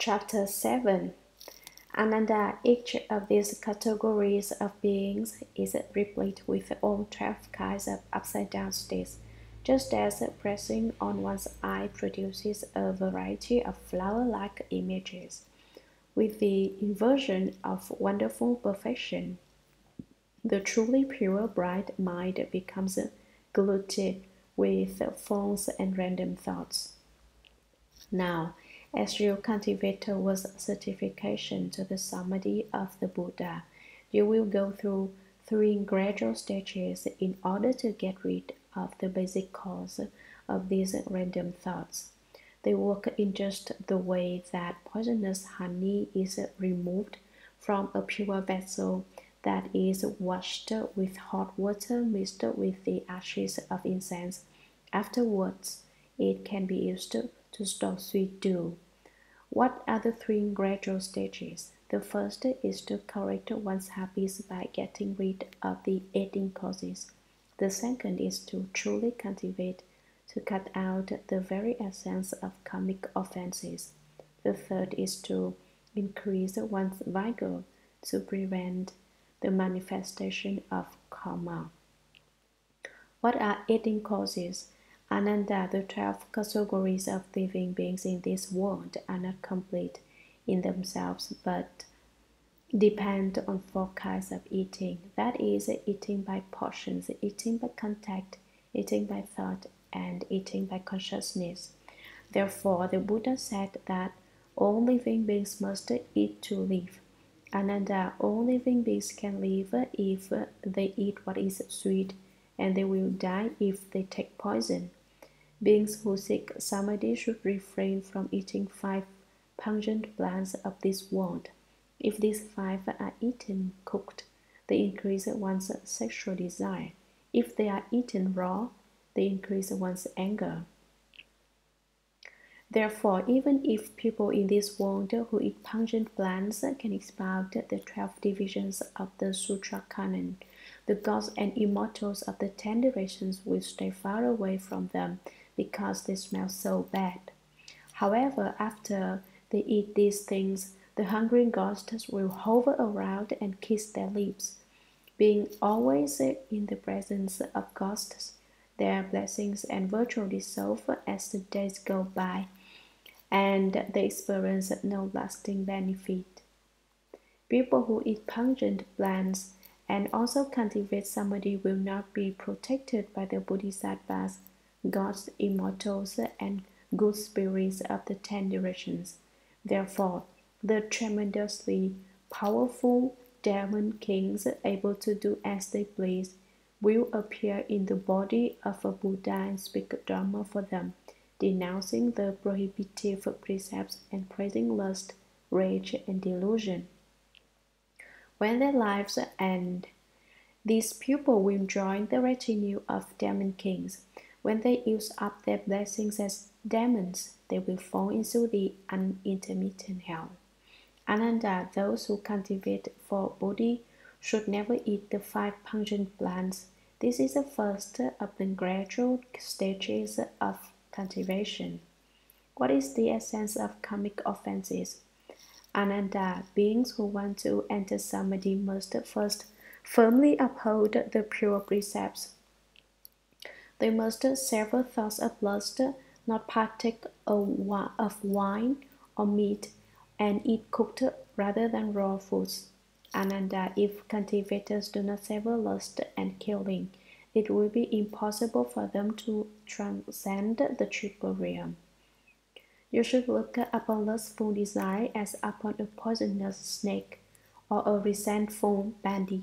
Chapter 7. Ananda, each of these categories of beings is replete with all 12 kinds of upside-down states, just as pressing on one's eye produces a variety of flower-like images. With the inversion of wonderful perfection, the truly pure bright mind becomes glutted with false and random thoughts. Now, as you cultivate towards certification to the samadhi of the Buddha, you will go through 3 gradual stages in order to get rid of the basic cause of these random thoughts. They work in just the way that poisonous honey is removed from a pure vessel that is washed with hot water mixed with the ashes of incense. Afterwards, it can be used to store sweet dew. What are the 3 gradual stages? The first is to correct one's habits by getting rid of the 18 causes. The second is to truly cultivate, to cut out the very essence of karmic offenses. The third is to increase one's vigor, to prevent the manifestation of karma. What are 18 causes? Ananda, the 12 categories of living beings in this world are not complete in themselves, but depend on 4 kinds of eating. That is, eating by portions, eating by contact, eating by thought, and eating by consciousness. Therefore, the Buddha said that all living beings must eat to live. Ananda, all living beings can live if they eat what is sweet, and they will die if they take poison. Beings who seek samadhi should refrain from eating 5 pungent plants of this world. If these 5 are eaten cooked, they increase one's sexual desire. If they are eaten raw, they increase one's anger. Therefore, even if people in this world who eat pungent plants can expound the 12 divisions of the Sutra canon, the gods and immortals of the 10 directions will stay far away from them because they smell so bad. However, after they eat these things, the hungry ghosts will hover around and kiss their lips. Being always in the presence of ghosts, their blessings and virtue dissolve as the days go by, and they experience no lasting benefit. People who eat pungent plants and also cultivate samadhi will not be protected by the Bodhisattvas, gods, immortals, and good spirits of the 10 directions. Therefore, the tremendously powerful demon kings, able to do as they please, will appear in the body of a Buddha and speak Dharma for them, denouncing the prohibitive precepts and praising lust, rage, and delusion. When their lives end, these people will join the retinue of demon kings. When they use up their blessings as demons, they will fall into the unintermittent hell. Ananda, those who cultivate for Bodhi should never eat the 5 pungent plants. This is the first of the gradual stages of cultivation. What is the essence of karmic offenses? Ananda, beings who want to enter samadhi must first firmly uphold the pure precepts. They must sever thoughts of lust, not partake of wine or meat, and eat cooked rather than raw foods. Ananda, if cultivators do not sever lust and killing, it will be impossible for them to transcend the triple realm. You should look upon lustful desire as upon a poisonous snake or a resentful bandit.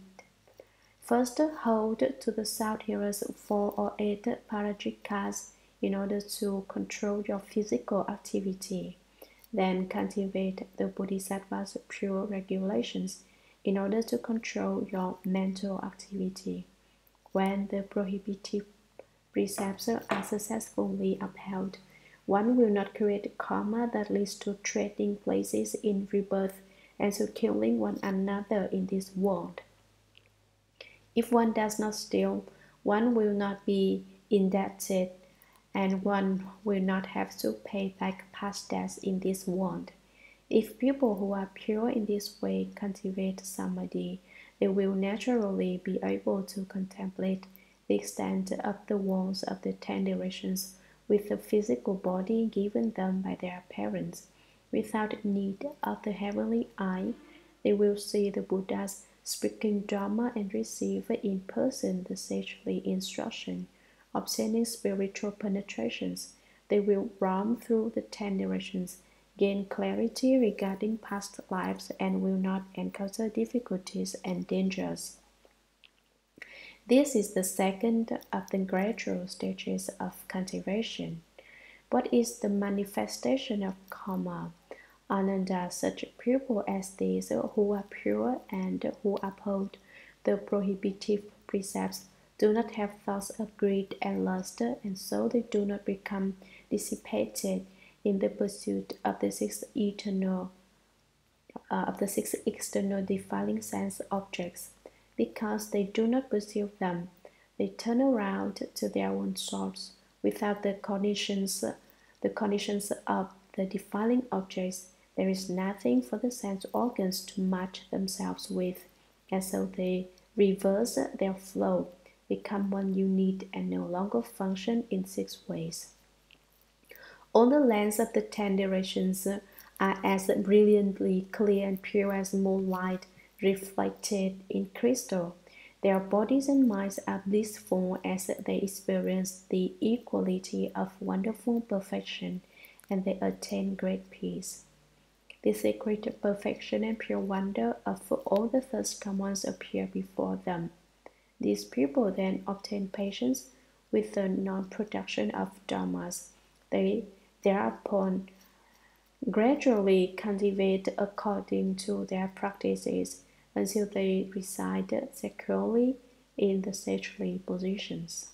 First, hold to the South-Hero's 4 or 8 parajikas in order to control your physical activity. Then cultivate the Bodhisattva's pure regulations in order to control your mental activity. When the prohibitive precepts are successfully upheld, one will not create karma that leads to trading places in rebirth and to killing one another in this world. If one does not steal, one will not be indebted, and one will not have to pay back past debts in this world. If people who are pure in this way cultivate samadhi, they will naturally be able to contemplate the extent of the wounds of the 10 directions with the physical body given them by their parents. Without need of the heavenly eye, they will see the Buddhas speaking Dharma and receive in person the sagely instruction. Obtaining spiritual penetrations, they will roam through the 10 directions, gain clarity regarding past lives, and will not encounter difficulties and dangers. This is the second of the gradual stages of cultivation. What is the manifestation of karma? Ananda, such people as these who are pure and who uphold the prohibitive precepts do not have thoughts of greed and lust, and so they do not become dissipated in the pursuit of the six external defiling sense objects. Because they do not pursue them, they turn around to their own source without the conditions of the defiling objects. There is nothing for the sense organs to match themselves with, and so they reverse their flow, become one unit, and no longer function in 6 ways. All the lands of the 10 directions are as brilliantly clear and pure as moonlight reflected in crystal. Their bodies and minds are blissful as they experience the equality of wonderful perfection, and they attain great peace. The secret perfection and pure wonder of all the first ones appear before them. These people then obtain patience with the non-production of dharmas. They thereupon gradually cultivate according to their practices until they reside securely in the sagely positions.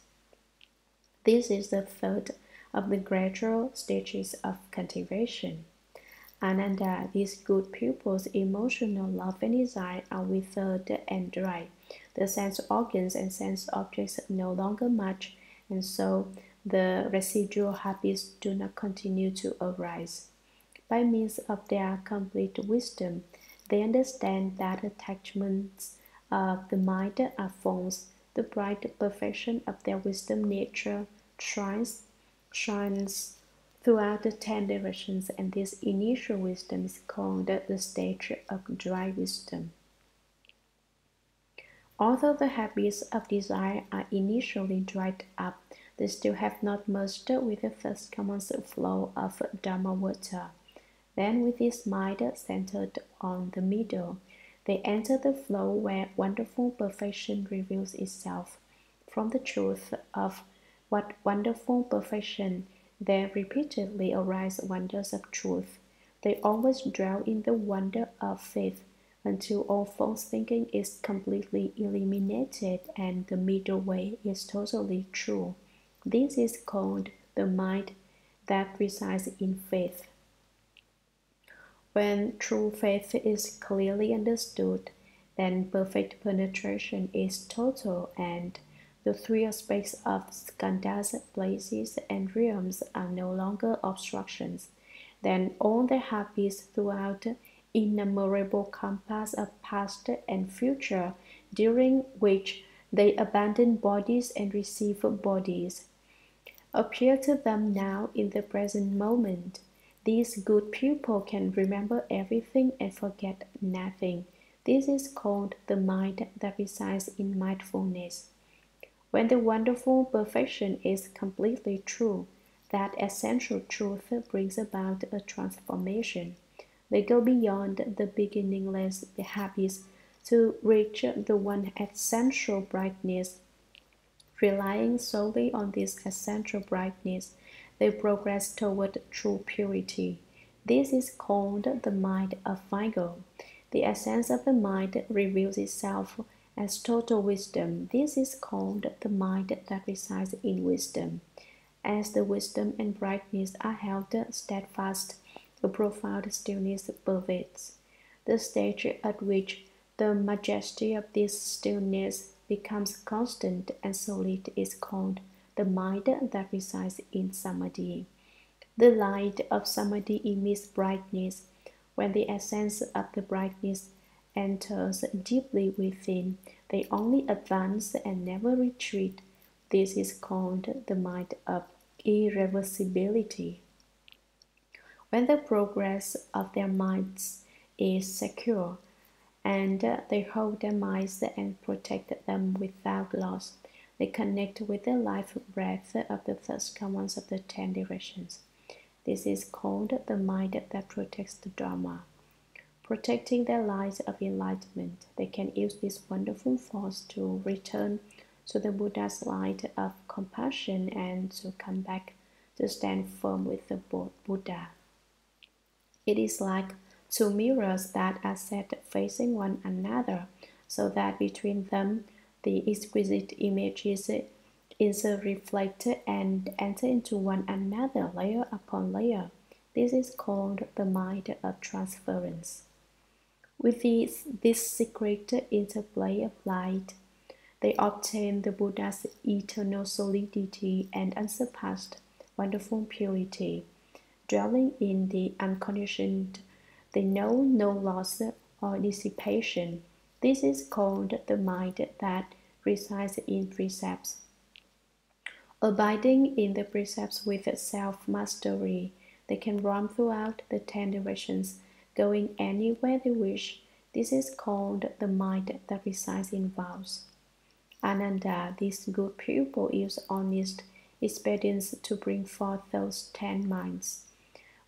This is the third of the gradual stages of cultivation. Ananda, these good pupils' emotional love and desire are withered and dry. The sense organs and sense objects no longer match, and so the residual habits do not continue to arise. By means of their complete wisdom, they understand that attachments of the mind are forms. The bright perfection of their wisdom nature shines throughout the 10 directions, and this initial wisdom is called the stage of dry wisdom. Although the habits of desire are initially dried up, they still have not merged with the first common flow of Dharma water. Then, with this mind centered on the middle, they enter the flow where wonderful perfection reveals itself. From the truth of what wonderful perfection, there repeatedly arise wonders of truth. They always dwell in the wonder of faith until all false thinking is completely eliminated and the middle way is totally true. This is called the mind that resides in faith. When true faith is clearly understood, then perfect penetration is total, and the 3 aspects of skandhas, places, and realms are no longer obstructions. Then all the habits throughout innumerable compass of past and future, during which they abandon bodies and receive bodies, appear to them now in the present moment. This good pupil can remember everything and forget nothing. This is called the mind that resides in mindfulness. When the wonderful perfection is completely true, that essential truth brings about a transformation. They go beyond the beginningless habits to reach the one essential brightness. Relying solely on this essential brightness, they progress toward true purity. This is called the mind of Vigo. The essence of the mind reveals itself as total wisdom. This is called the mind that resides in wisdom. As the wisdom and brightness are held steadfast, a profound stillness pervades. The stage at which the majesty of this stillness becomes constant and solid is called the mind that resides in samadhi. The light of samadhi emits brightness. When the essence of the brightness enters deeply within, they only advance and never retreat. This is called the mind of irreversibility. When the progress of their minds is secure, and they hold their minds and protect them without loss, they connect with the life breath of the first commons of the 10 directions. This is called the mind that protects the Dharma. Protecting their light of enlightenment, they can use this wonderful force to return to the Buddha's light of compassion and to come back to stand firm with the Buddha. It is like two mirrors that are set facing one another, so that between them the exquisite images interreflect and enter into one another layer upon layer. This is called the mind of transference. With this secret interplay of light, they obtain the Buddha's eternal solidity and unsurpassed wonderful purity. Dwelling in the unconditioned, they know no loss or dissipation. This is called the mind that resides in precepts. Abiding in the precepts with self-mastery, they can roam throughout the 10 directions, going anywhere they wish. This is called the mind that resides in vows. Ananda, this good pupil, used honest expedients to bring forth those 10 minds.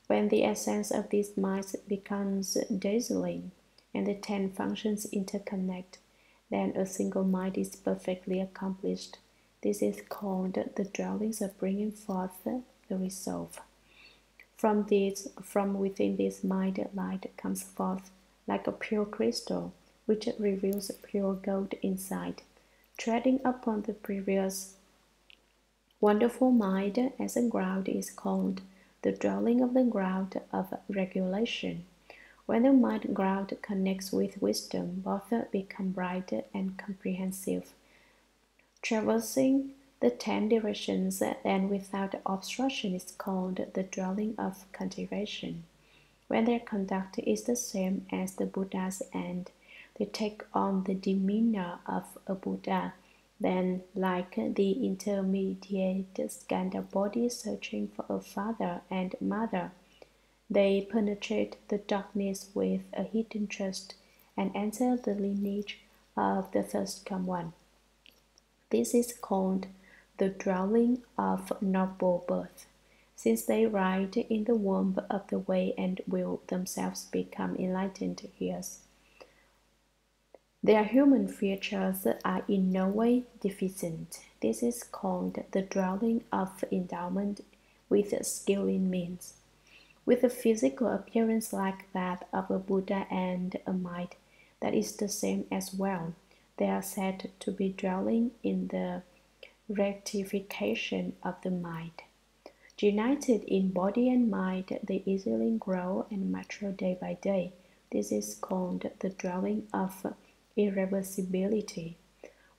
When the essence of these minds becomes dazzling and the 10 functions interconnect, then a single mind is perfectly accomplished. This is called the dwellings of bringing forth the resolve. From within this mind, light comes forth like a pure crystal, which reveals pure gold inside. Treading upon the previous wonderful mind as a ground is called the dwelling of the ground of regulation. When the mind ground connects with wisdom, both become bright and comprehensive. Traversing the 10 directions and without obstruction is called the dwelling of cultivation. When their conduct is the same as the Buddha's and they take on the demeanor of a Buddha, then, like the intermediate skanda body searching for a father and mother, they penetrate the darkness with a hidden trust and enter the lineage of the first come one. This is called the dwelling of noble birth, since they ride in the womb of the way and will themselves become enlightened heirs. Their human features are in no way deficient. This is called the dwelling of endowment with skill in means. With a physical appearance like that of a Buddha and a mind that is the same as well, they are said to be dwelling in the rectification of the mind. United in body and mind, they easily grow and mature day by day. This is called the dwelling of irreversibility.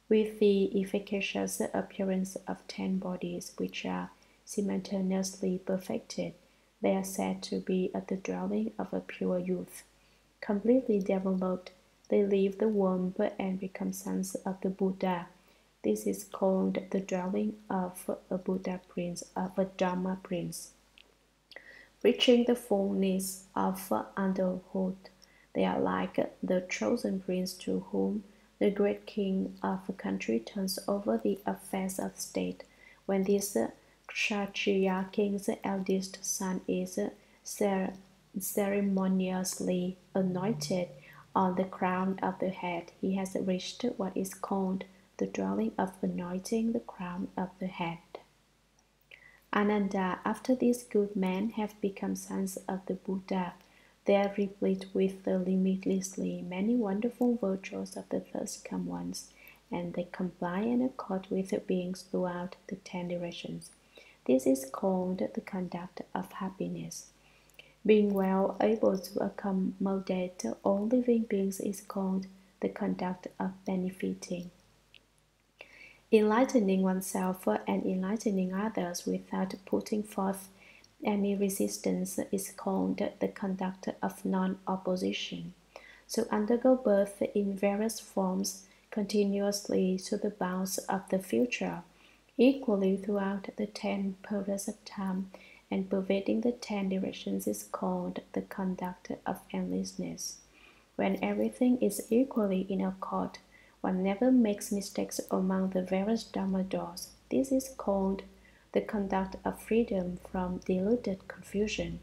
With the efficacious appearance of 10 bodies which are simultaneously perfected, they are said to be at the dwelling of a pure youth. Completely developed, they leave the womb and become sons of the Buddha. This is called the dwelling of a Buddha prince, of a Dharma prince. Reaching the fullness of adulthood, they are like the chosen prince to whom the great king of a country turns over the affairs of state. When this Kshatriya king's eldest son is ceremoniously anointed on the crown of the head, he has reached what is called the dwelling of anointing the crown of the head. Ananda, after these good men have become sons of the Buddha, they are replete with the limitlessly many wonderful virtues of the first come ones, and they comply and accord with beings throughout the 10 directions. This is called the conduct of happiness. Being well able to accommodate all living beings is called the conduct of benefiting. Enlightening oneself and enlightening others without putting forth Any resistance is called the conduct of non-opposition. So undergo birth in various forms continuously to the bounds of the future, equally throughout the 10 periods of time, and pervading the 10 directions is called the conduct of endlessness. When everything is equally in accord, one never makes mistakes among the various Dharma doors. This is called the conduct of freedom from deluded confusion.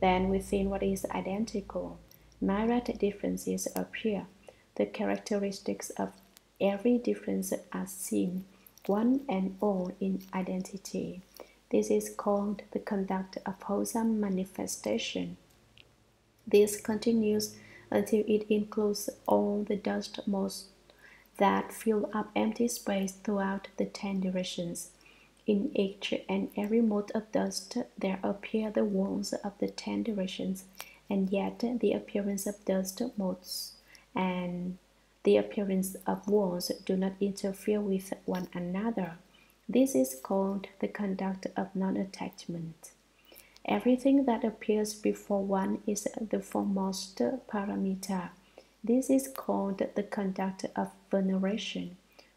Then within what is identical, myriad differences appear. The characteristics of every difference are seen, one and all in identity. This is called the conduct of wholesome manifestation. This continues until it includes all the dust motes that fill up empty space throughout the 10 directions. In each and every mote of dust there appear the walls of the 10 directions, and yet the appearance of dust motes and the appearance of walls do not interfere with one another. This is called the conduct of non-attachment. Everything that appears before one is the foremost paramita. This is called the conduct of veneration.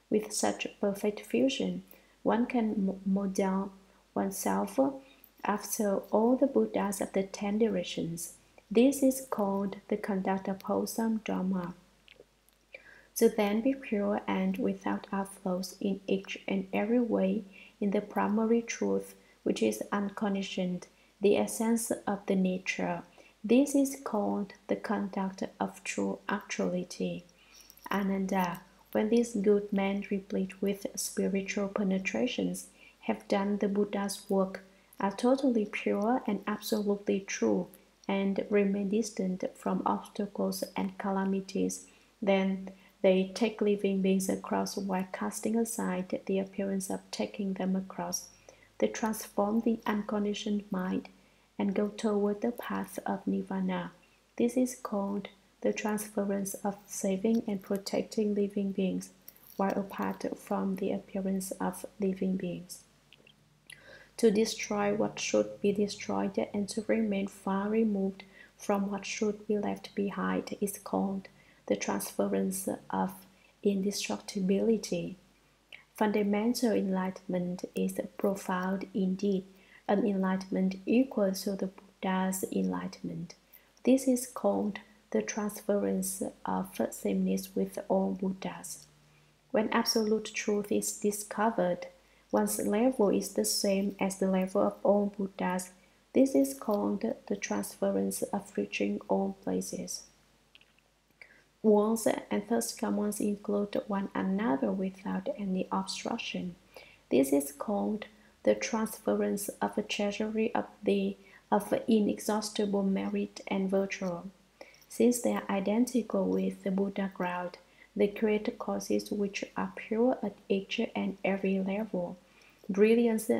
With such perfect fusion, one can model oneself after all the Buddhas of the 10 directions. This is called the conduct of wholesome Dharma. To then be pure and without outflows in each and every way in the primary truth, which is unconditioned, the essence of the nature. This is called the conduct of true actuality. Ananda, when these good men, replete with spiritual penetrations, have done the Buddha's work, are totally pure and absolutely true, and remain distant from obstacles and calamities, then they take living beings across while casting aside the appearance of taking them across. They transform the unconditioned mind and go toward the path of nirvana. This is called the transference of saving and protecting living beings, while apart from the appearance of living beings. To destroy what should be destroyed and to remain far removed from what should be left behind is called the transference of indestructibility. Fundamental enlightenment is profound indeed, an enlightenment equal to the Buddha's enlightenment. This is called the transference of sameness with all Buddhas. When absolute truth is discovered, one's level is the same as the level of all Buddhas. This is called the transference of reaching all places. Worlds and thus commons include one another without any obstruction. This is called the transference of a treasury of inexhaustible merit and virtue. Since they are identical with the Buddha ground, they create causes which are pure at each and every level. Brilliance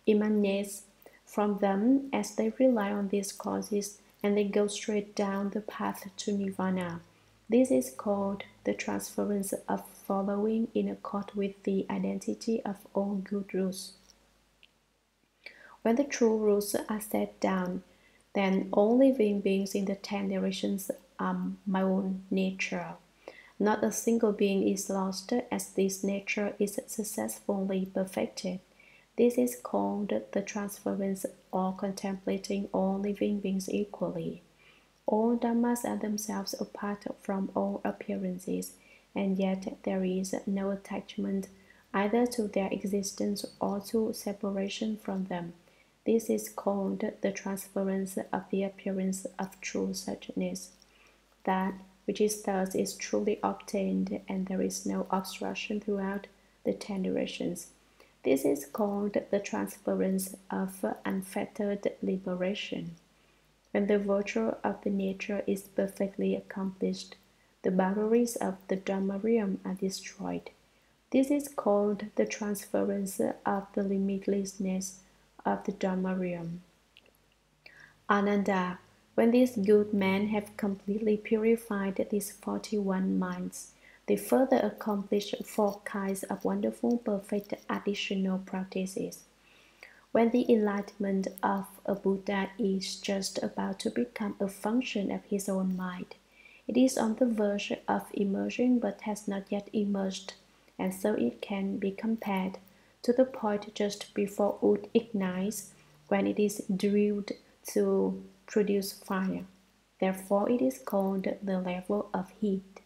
emanates from them as they rely on these causes, and they go straight down the path to nirvana. This is called the transference of following in accord with the identity of all good rules. When the true rules are set down, then all living beings in the 10 directions are my own nature. Not a single being is lost as this nature is successfully perfected. This is called the transference or contemplating all living beings equally. All dhammas are themselves apart from all appearances, and yet there is no attachment either to their existence or to separation from them. This is called the transference of the appearance of true suchness. That which is thus is truly obtained, and there is no obstruction throughout the 10 directions. This is called the transference of unfettered liberation. When the virtue of the nature is perfectly accomplished, the boundaries of the Dharma realm are destroyed. This is called the transference of the limitlessness of the Dharma realm. Ananda, when these good men have completely purified these 41 minds, they further accomplish 4 kinds of wonderful, perfect additional practices. When the enlightenment of a Buddha is just about to become a function of his own mind, it is on the verge of emerging but has not yet emerged, and so it can be compared to the point just before wood ignites when it is drilled to produce fire. Therefore, it is called the level of heat.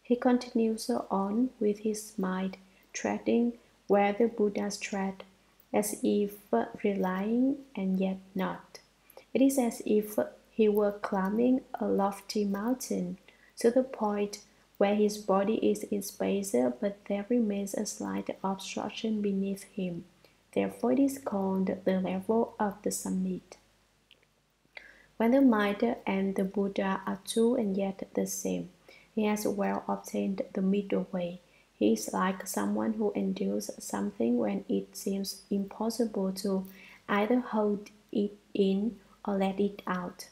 He continues on with his mind, treading where the Buddhas tread, as if relying and yet not. It is as if he were climbing a lofty mountain to the point where his body is in space, but there remains a slight obstruction beneath him. Therefore, it is called the level of the summit. When the mind and the Buddha are two and yet the same, he has well obtained the middle way. He is like someone who endures something when it seems impossible to either hold it in or let it out.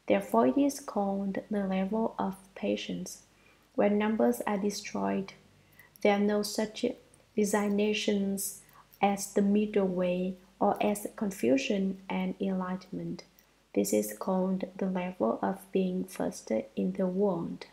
Therefore, it is called the level of patience. When numbers are destroyed, there are no such designations as the middle way or as confusion and enlightenment. This is called the level of being first in the world.